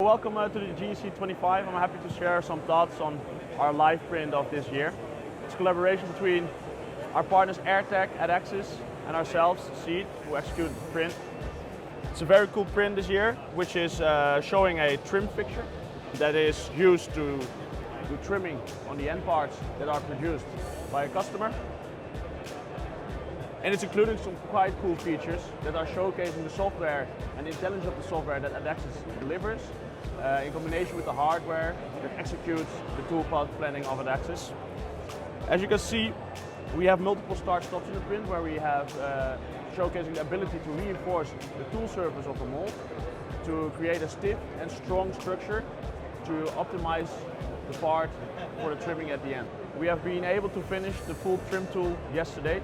Welcome to the JEC 25. I'm happy to share some thoughts on our live print of this year. It's a collaboration between our partners AirTech at Axis and ourselves, Seed, who executed the print. It's a very cool print this year, which is showing a trim fixture that is used to do trimming on the end parts that are produced by a customer. And it's including some quite cool features that are showcasing the software and the intelligence of the software that Axis delivers in combination with the hardware that executes the toolpath planning of Axis. As you can see, we have multiple start stops in the print where we have showcasing the ability to reinforce the tool surface of the mold to create a stiff and strong structure to optimize the part for the trimming at the end. We have been able to finish the full trim tool yesterday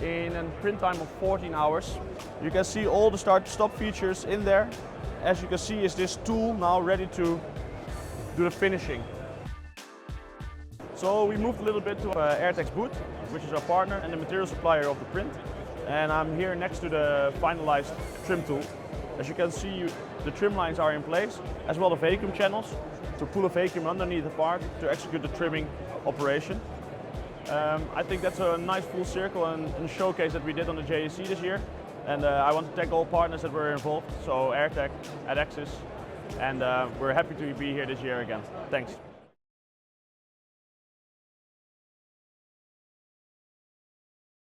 in a print time of 14 hours. You can see all the start-stop features in there. As you can see, is this tool now ready to do the finishing. So we moved a little bit to AirTech's booth, which is our partner and the material supplier of the print. And I'm here next to the finalized trim tool. As you can see, the trim lines are in place, as well as the vacuum channels to pull a vacuum underneath the part to execute the trimming operation. I think that's a nice full circle and showcase that we did on the JEC this year. And I want to thank all partners that were involved, so AirTech at Axis, and we're happy to be here this year again. Thanks.